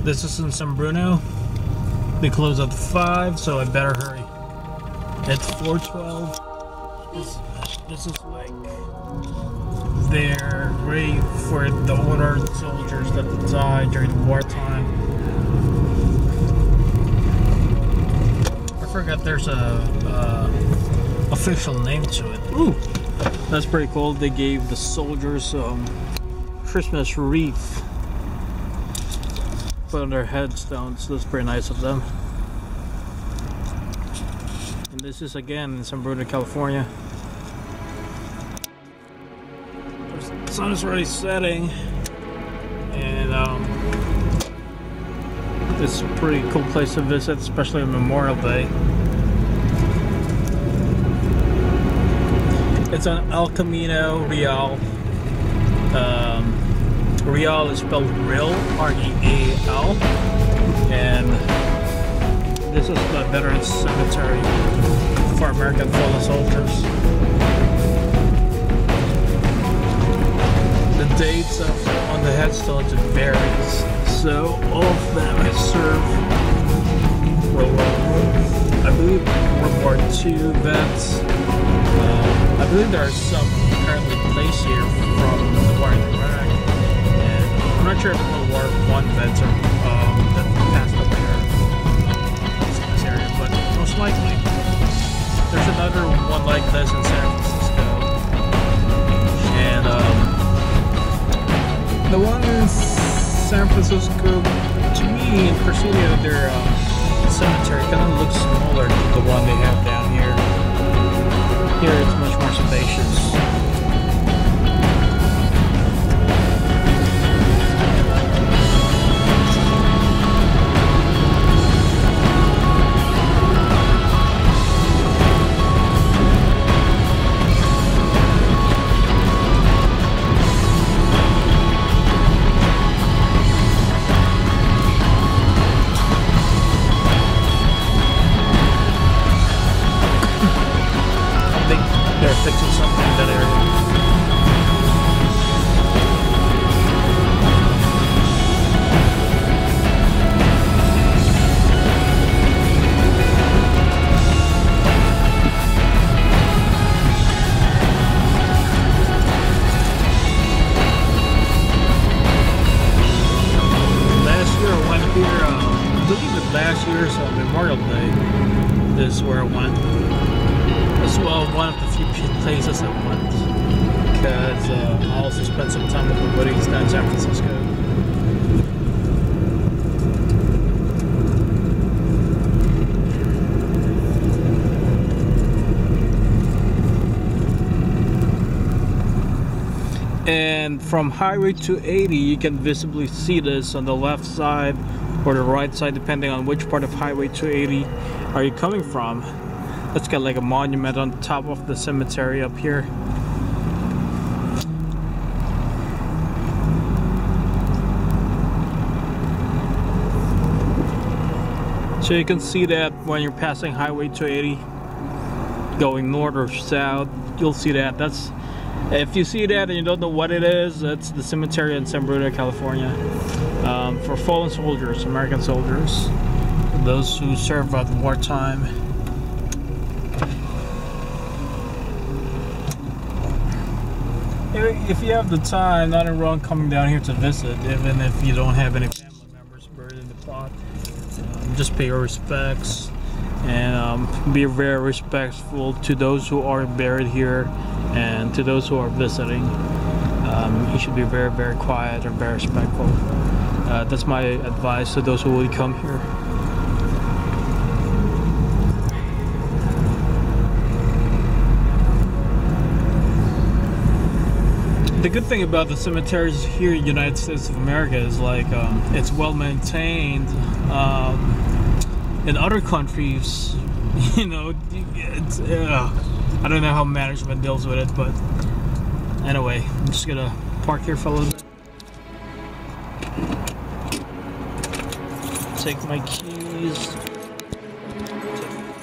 This is in San Bruno. They close at 5, so I better hurry. It's 4:12. This is like their grave for the honored soldiers that died during the wartime. I forgot there's a official name to it. Ooh, that's pretty cool. They gave the soldiers Christmas wreath put on their headstones. That's pretty nice of them. And this is again in San Bruno, California. The sun is already setting, and this is a pretty cool place to visit, especially on Memorial Day. It's on El Camino Real. Real is spelled real, R-E-A-L, and this is the Veterans Cemetery for American fallen soldiers. The dates on the headstones varies, so all of them have served World War I believe World War II vets. I believe there are some currently placed here from the war in Iraq, and I'm not sure if World War I vets are that passed away here in this area, but most likely. There's another one like this in San Francisco, and the one in San Francisco, to me, in pursuit of their cemetery, kind of looks smaller than the one they have down here. Here it's much more spacious. They're fixing something in that area. Last year I went here, I believe it last year's Memorial Day. This is where I went. As well, one of the few places I went, because I also spent some time with my buddies down in San Francisco. And from Highway 280, you can visibly see this on the left side or the right side, depending on which part of Highway 280 are you coming from. Let's get like a monument on top of the cemetery up here. So you can see that when you're passing Highway 280 going north or south, you'll see that. That's, if you see that and you don't know what it is, that's the cemetery in San Bruno, California, for fallen soldiers, American soldiers, those who served at wartime. If you have the time, nothing wrong coming down here to visit, even if you don't have any family members buried in the plot. Just pay your respects and be very respectful to those who are buried here and to those who are visiting. You should be very, very quiet and very respectful. That's my advice to those who will come here. The good thing about the cemeteries here in the United States of America is like it's well maintained. In other countries, you know, it's, I don't know how management deals with it, but anyway, I'm just gonna park here for a little bit. Take my keys.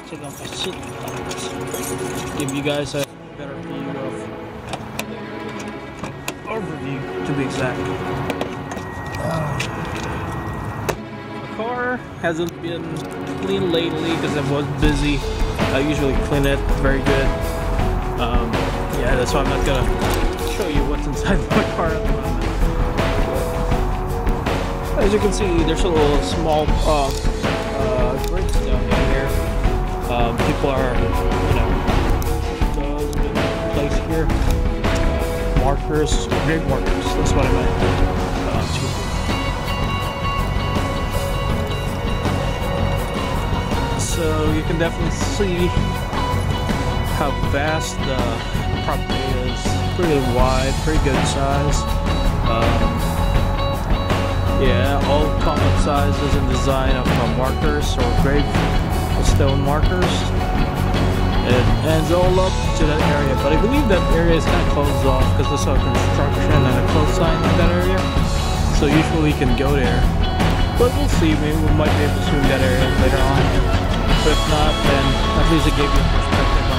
Take off my seat belts. Give you guys a better view of overview, to be exact. car hasn't been cleaned lately because I was busy. I usually clean it very good. Yeah, that's why I'm not gonna show you what's inside my car at the moment. As you can see, there's a little small gravestone in here. People are, you know, placed here. Markers, grave markers. That's what I meant. So you can definitely see how vast the property is. Pretty wide, pretty good size. Yeah, all common sizes and design of markers or grave stone markers. It ends all up to that area, but I believe that area is kind of closed off because there's a construction and a close sign in that area. So usually you can go there, but we'll see. Maybe we might be able to swim that area later on. But if not, then at least it gave you a perspective on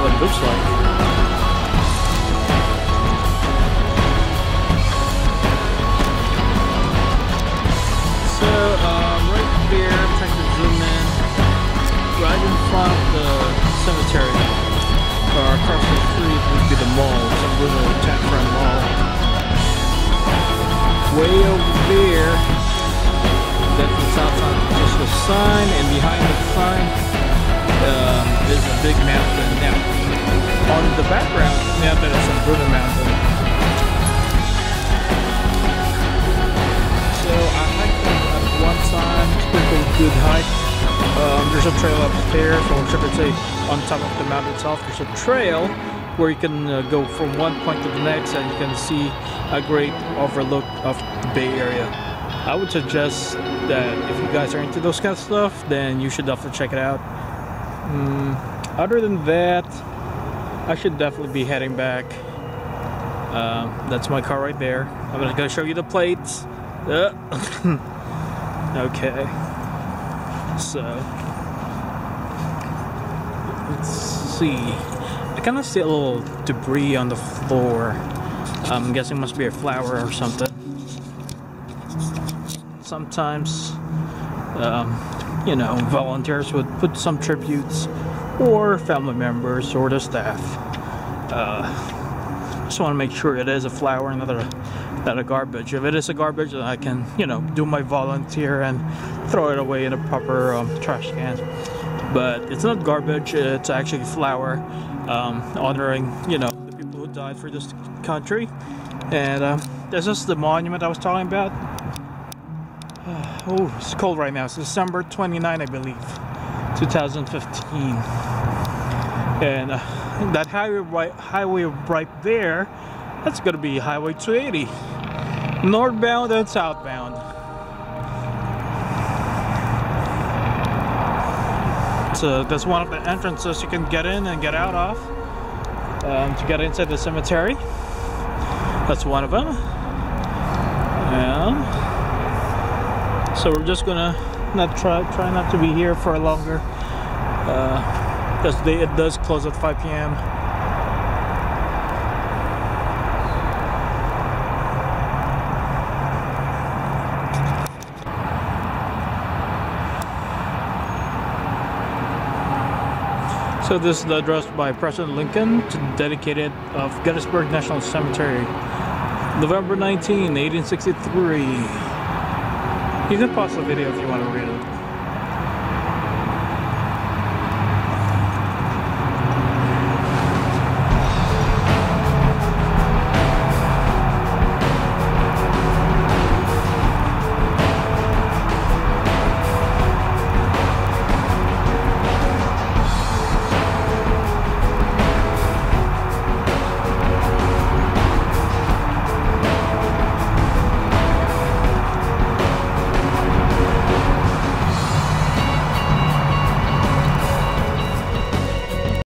what it looks like. So right here, I'm trying to zoom in. Right in front of the cemetery, or across the street, would be the mall. Some little town mall. Way over there, that's the south side, just a sign, and behind the sign is a big mountain. Now, on the background, yeah, that is some Bruno Mountain. So I hiked at one time. It's pretty good hike. There's a trail upstairs, or should I say, on top of the mountain itself. There's a trail where you can go from one point to the next, and you can see a great overlook of the Bay Area. I would suggest that if you guys are into those kind of stuff, then you should definitely check it out. Other than that, I should definitely be heading back. That's my car right there. I'm just gonna show you the plates. Okay. So let's see. I kind of see a little debris on the floor. I'm guessing it must be a flower or something. Sometimes, you know, volunteers would put some tributes, or family members, or the staff. Just want to make sure it is a flower and not a garbage. If it is a garbage, then I can, you know, do my volunteer and throw it away in a proper trash can. But it's not garbage, it's actually flower, honoring, you know, the people who died for this country. And this is the monument I was talking about. Oh, it's cold right now. It's December 29, I believe, 2015. And that highway right there, that's gonna be Highway 280, northbound and southbound. So that's one of the entrances you can get in and get out of to get inside the cemetery. That's one of them. Yeah. So we're just gonna try not to be here for longer, because it does close at 5 p.m. So this is the address by President Lincoln, dedicated of Gettysburg National Cemetery, November 19, 1863. You can pause the video if you want to read it.